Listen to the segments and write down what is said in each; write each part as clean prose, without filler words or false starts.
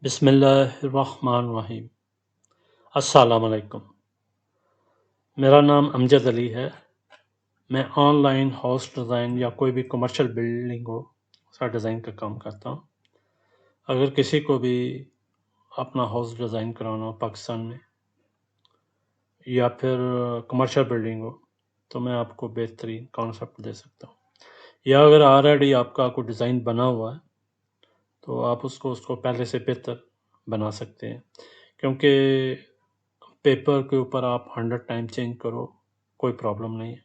بسم اللہ الرحمن الرحیم۔ السلام علیکم، میرا نام امجد علی ہے۔ میں آن لائن ہاؤس ڈیزائن یا کوئی بھی کمرشل بلڈنگ ہو اس کا ڈیزائن کا کام کرتا ہوں۔ اگر کسی کو بھی اپنا ہاؤس ڈیزائن کرانا ہو پاکستان میں یا پھر کمرشل بلڈنگ ہو تو میں آپ کو بہترین کانسیپٹ دے سکتا ہوں، یا اگر آلریڈی آپ کا کوئی ڈیزائن بنا ہوا ہے تو آپ اس کو پہلے سے بہتر بنا سکتے ہیں، کیونکہ پیپر کے اوپر آپ 100 ٹائم چینج کرو کوئی پرابلم نہیں ہے،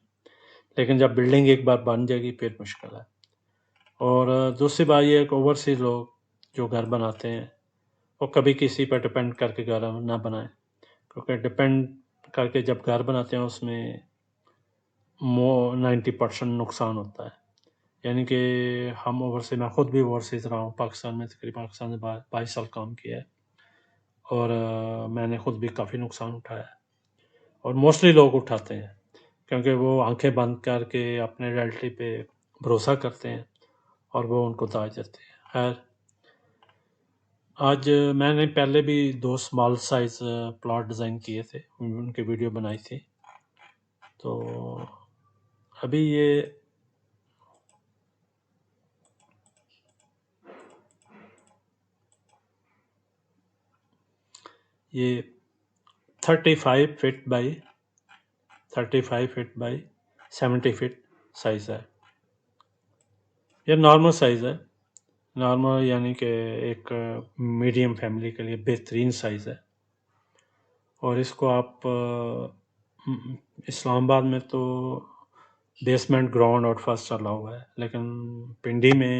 لیکن جب بلڈنگ ایک بار بن جائے گی پھر مشکل ہے۔ اور دوسری بات یہ ہے کہ اوورسیز لوگ جو گھر بناتے ہیں وہ کبھی کسی پر ڈپینڈ کر کے گھر نہ بنائیں، کیونکہ ڈپینڈ کر کے جب گھر بناتے ہیں اس میں 90% نقصان ہوتا ہے۔ یعنی کہ ہم میں خود بھی اوورسیز رہا ہوں، پاکستان میں تقریباً 22 سال کام کیا ہے، اور میں نے خود بھی کافی نقصان اٹھایا ہے، اور موسٹلی لوگ اٹھاتے ہیں کیونکہ وہ آنکھیں بند کر کے اپنے ریئلٹی پہ بھروسہ کرتے ہیں اور وہ ان کو داج دیتے ہیں۔ خیر، آج میں نے پہلے بھی 2 اسمال سائز پلاٹ ڈیزائن کیے تھے، ان کی ویڈیو بنائی تھی، تو ابھی یہ 35 فٹ بائی 70 فٹ سائز ہے۔ یہ نارمل سائز ہے، نارمل یعنی کہ ایک میڈیم فیملی کے لیے بہترین سائز ہے۔ اور اس کو آپ اسلام آباد میں تو بیسمنٹ، گراؤنڈ اور فرسٹ چلا ہوا ہے، لیکن پنڈی میں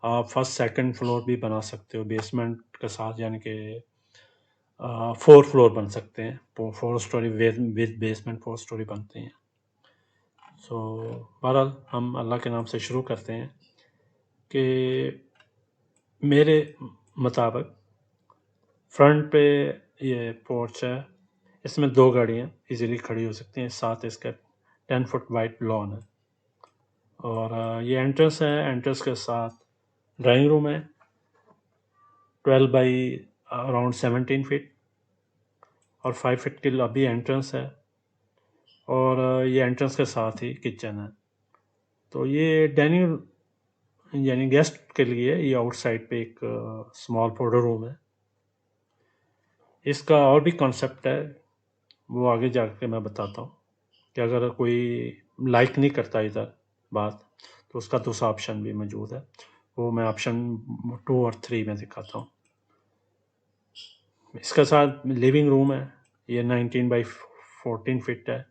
آپ فرسٹ سیکنڈ فلور بھی بنا سکتے ہو بیسمنٹ کے ساتھ، یعنی کہ 4 فلور بن سکتے ہیں، 4 اسٹوری ود بیسمنٹ 4 اسٹوری بنتے ہیں۔ سو بہرحال ہم اللہ کے نام سے شروع کرتے ہیں کہ میرے مطابق فرنٹ پہ یہ پورچ ہے، اس میں 2 گاڑیاں ایزیلی کھڑی ہو سکتی ہیں، ساتھ اس کا 10 فٹ وائڈ لان ہے، اور یہ انٹرنس ہے، انٹرنس کے ساتھ ڈرائنگ روم ہے 12 بائی اراؤنڈ 17 فٹ، اور 5 فٹ کی لابی انٹرنس ہے، اور یہ انٹرنس کے ساتھ ہی کچن ہے۔ تو یہ ڈائننگ یعنی گیسٹ کے لیے یہ آؤٹ سائڈ پہ ایک اسمال پاؤڈر روم ہے۔ اس کا اور بھی کانسیپٹ ہے، وہ آگے جا کے میں بتاتا ہوں کہ اگر کوئی لائک نہیں کرتا ادھر بات تو اس کا دوسرا آپشن بھی موجود ہے، وہ میں آپشن 2 اور 3 میں دکھاتا ہوں۔ اس کے ساتھ لیونگ روم ہے، یہ 19 بائی 14 فٹ ہے۔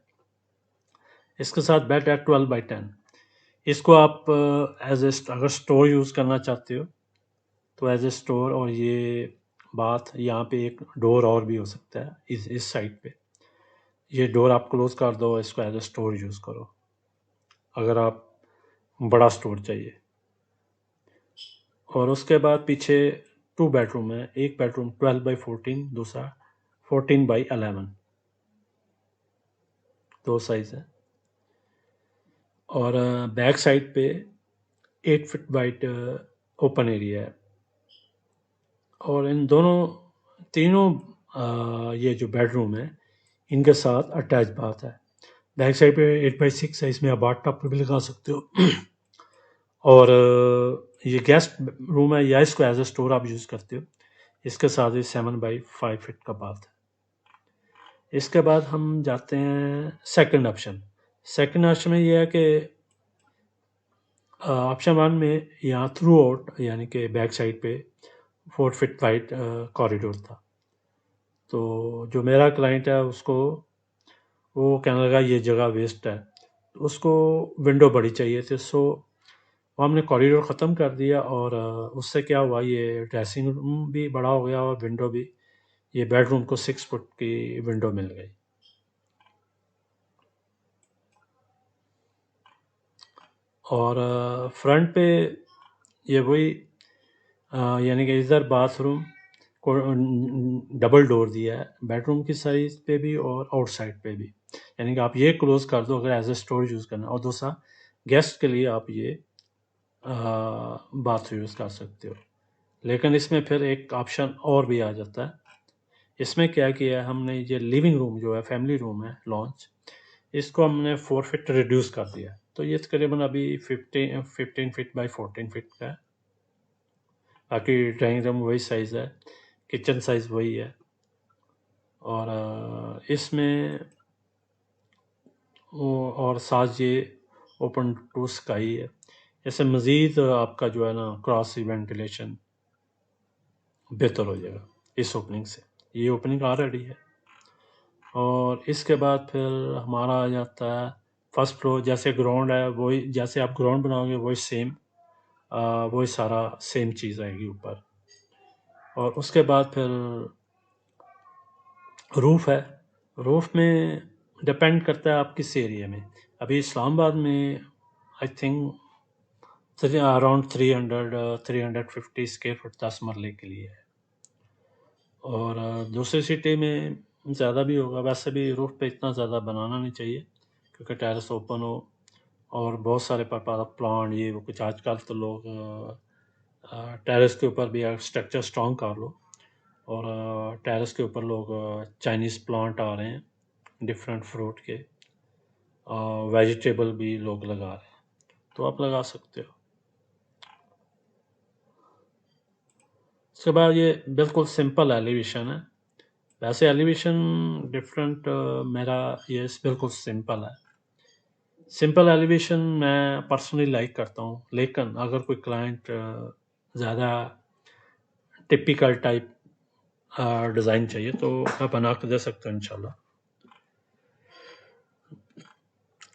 اس کے ساتھ بیڈ ہے 12 بائی 10۔ اس کو آپ اگر اسٹور یوز کرنا چاہتے ہو تو ایز اے اسٹور، اور یہ بات یہاں پہ ایک ڈور اور بھی ہو سکتا ہے اس سائڈ پہ، یہ ڈور آپ کلوز کر دو، اس کو ایز اے اسٹور یوز کرو اگر آپ بڑا اسٹور چاہیے۔ اور اس کے بعد پیچھے 2 بیڈ روم ہے، ایک بیڈ روم 12 بائی 14، دوسرا 14 بائی 11، 2 سائز ہے۔ اور بیک سائڈ پہ 8 فٹ وائڈ اوپن ایریا ہے، اور ان تینوں یہ جو بیڈ روم ہے ان کے ساتھ اٹیچ باتھ ہے۔ بیک سائڈ پہ 8 بائی 6 ہے، اس میں آپ باتھ ٹب بھی لگا سکتے ہو، اور یہ گیسٹ روم ہے، یا اس کو ایز اے اسٹور آپ یوز کرتے ہو، اس کے ساتھ 7 بائی 5 فٹ کا باتھ ہے۔ اس کے بعد ہم جاتے ہیں سیکنڈ آپشن میں، یہ ہے کہ آپشن 1 میں یہاں تھرو آؤٹ یعنی کہ بیک سائڈ پہ 4 فٹ وائڈ کوریڈور تھا، تو جو میرا کلائنٹ ہے اس کو وہ کہنے لگا یہ جگہ ویسٹ ہے، تو اس کو ونڈو بڑی چاہیے تھی، سو وہ ہم نے کوریڈور ختم کر دیا، اور اس سے کیا ہوا، یہ ڈریسنگ روم بھی بڑا ہو گیا اور ونڈو بھی، یہ بیڈ روم کو 6 فٹ کی ونڈو مل گئی۔ اور فرنٹ پہ یہ وہی یعنی کہ ادھر باتھ روم کو ڈبل ڈور دیا ہے، بیڈ روم کی سائز پہ بھی اور آؤٹ سائڈ پہ بھی، یعنی کہ آپ یہ کلوز کر دو اگر ایز اے اسٹور یوز کرنا، اور دوسرا گیسٹ کے لیے آپ یہ باتھ یوز کر سکتے ہو۔ لیکن اس میں پھر ایک آپشن اور بھی آ جاتا ہے. اس میں کیا کیا ہے ہم نے، یہ لیونگ روم جو ہے فیملی روم ہے لانچ، اس کو ہم نے 4 فٹ ریڈیوس کر دیا، تو یہ تقریباً ابھی 15 فٹ بائی 14 فٹ کا ہے. باقی ڈرائنگ روم وہی سائز ہے، کچن سائز وہی ہے، اور اس میں اور ساتھ یہ اوپن ٹو اسکائی ہے. اس سے مزید آپ کا جو ہے نا کراس وینٹیلیشن بہتر ہو جائے گا اس اوپننگ سے. یہ اوپننگ آلریڈی ہے. اور اس کے بعد پھر ہمارا آ جاتا ہے فرسٹ فلور. جیسے گراؤنڈ ہے وہی، جیسے آپ گراؤنڈ بناؤ گے وہی سیم، وہی سارا سیم چیز آئے گی اوپر. اور اس کے بعد پھر روف ہے. روف میں ڈپینڈ کرتا ہے آپ کس ایریا میں. ابھی اسلام آباد میں I think around 350 square feet 10 مرلے کے لیے ہے. اور دوسری سٹی میں زیادہ بھی ہوگا. ویسے بھی روف پہ اتنا زیادہ بنانا نہیں چاہیے کیونکہ ٹیرس اوپن ہو اور بہت سارے پلانٹ یہ وہ کچھ. آج کل تو لوگ ٹیرس کے اوپر بھی اسٹرکچر اسٹرانگ کر لو، اور ٹیرس کے اوپر لوگ چائنیز پلانٹ آ رہے ہیں ڈفرینٹ فروٹ کے، ویجیٹیبل بھی لوگ لگا رہے ہیں، تو آپ لگا سکتے ہو. اس کے بعد یہ بالکل سمپل ایلیویشن ہے. ویسے ایلیویشن ڈفرینٹ میرا یہ بالکل سمپل ہے. سمپل ایلیویشن میں پرسنلی لائک کرتا ہوں، لیکن اگر کوئی کلائنٹ زیادہ ٹپیکل ٹائپ ڈیزائن چاہیے تو میں بنا کے دے سکتا ہوں انشاءاللہ.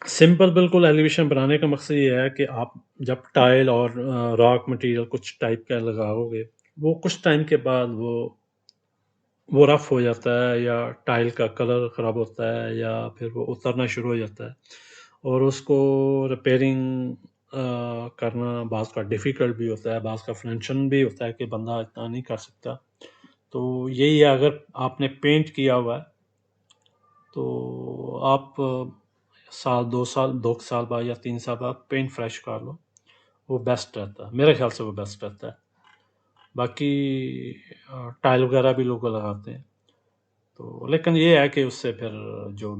سمپل بالکل ایلیویشن بنانے کا مقصد یہ ہے کہ آپ جب ٹائل اور راک مٹیریل کچھ ٹائپ کا لگاؤ گے، وہ کچھ ٹائم کے بعد وہ رف ہو جاتا ہے، یا ٹائل کا کلر خراب ہوتا ہے، یا پھر وہ اترنا شروع ہو جاتا ہے، اور اس کو ریپیئرنگ کرنا بعض کا ڈیفیکلٹ بھی ہوتا ہے، بعض کا فائنینشیل بھی ہوتا ہے کہ بندہ اتنا نہیں کر سکتا. تو یہی ہے، اگر آپ نے پینٹ کیا ہوا ہے تو آپ دو سال بعد یا 3 سال بعد پینٹ فریش کر لو، وہ بیسٹ رہتا ہے میرے خیال سے، وہ بیسٹ رہتا ہے. باقی ٹائل وغیرہ بھی لوگ لگاتے ہیں، تو لیکن یہ ہے کہ اس سے پھر جو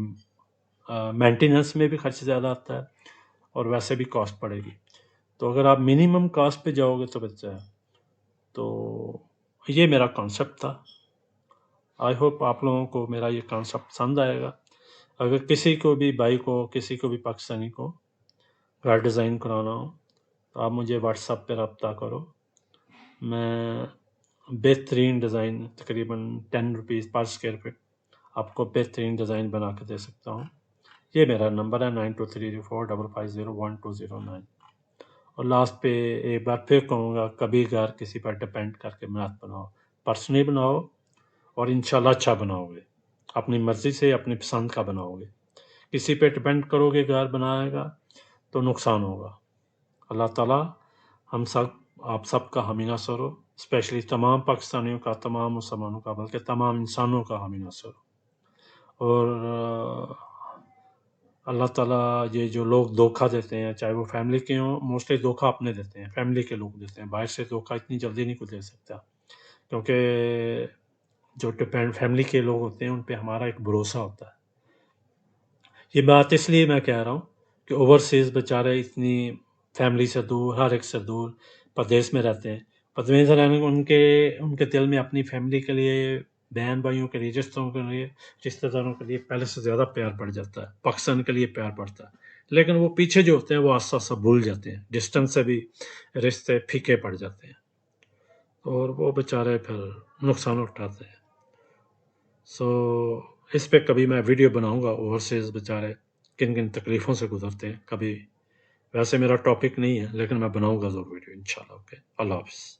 مینٹیننس میں بھی خرچ زیادہ آتا ہے اور ویسے بھی کاسٹ پڑے گی. تو اگر آپ منیمم کاسٹ پہ جاؤ گے تو بچہ ہے. تو یہ میرا کانسیپٹ تھا. آئی ہوپ آپ لوگوں کو میرا یہ کانسیپٹ پسند آئے گا. اگر کسی کو بھی بھائی کو، کسی کو بھی پاکستانی کو گھر ڈیزائن کرانا ہو تو آپ مجھے واٹس ایپ پہ رابطہ کرو. میں بہترین ڈیزائن تقریباً 10 روپیز پر اسکوائر فٹ آپ کو بہترین ڈیزائن بنا کے دے سکتا ہوں. یہ میرا نمبر ہے 923455012009. اور لاسٹ پہ ایک بار پھر کہوں گا، کبھی گھر کسی پر ڈپینڈ کر کے مت بناؤ. پرسنلی بناؤ اور انشاءاللہ اچھا بناؤ گے، اپنی مرضی سے اپنی پسند کا بناؤ گے. کسی پہ ڈپینڈ کرو گے گھر بنائے گا تو نقصان ہوگا. اللہ تعالیٰ ہم سب، آپ سب کا حامی ناصر ہو، اسپیشلی تمام پاکستانیوں کا، تمام مسلمانوں کا، بلکہ تمام انسانوں کا حامی ناصر ہو. اور اللہ تعالیٰ یہ جو لوگ دھوکہ دیتے ہیں، چاہے وہ فیملی کے ہوں، موسٹلی دھوکہ اپنے دیتے ہیں، فیملی کے لوگ دیتے ہیں. باہر سے دھوکہ اتنی جلدی نہیں کوئی دے سکتا، کیونکہ جو ڈپینڈ فیملی کے لوگ ہوتے ہیں ان پہ ہمارا ایک بھروسہ ہوتا ہے. یہ بات اس لیے میں کہہ رہا ہوں کہ اوورسیز بیچارے اتنی فیملی سے دور، ہر ایک سے دور پردیس میں رہتے ہیں. پردیس میں رہنے ان کے دل میں اپنی فیملی کے لیے، بہن بھائیوں کے لیے، رشتہ داروں کے لیے پہلے سے زیادہ پیار بڑھ جاتا ہے، پاکستان کے لیے پیار بڑھتا ہے. لیکن وہ پیچھے جو ہوتے ہیں وہ آسا آسا بھول جاتے ہیں، ڈسٹنس سے بھی رشتے پھیکے پڑ جاتے ہیں، اور وہ بیچارے پھر نقصان اٹھاتے ہیں. اس پہ کبھی میں ویڈیو بناؤں گا، اوورسیز بیچارے کن کن تکلیفوں سے گزرتے ہیں کبھی. ویسے میرا ٹاپک نہیں ہے لیکن میں بناؤں گا ضرور ویڈیو انشاءاللہ. اوکے، اللہ حافظ.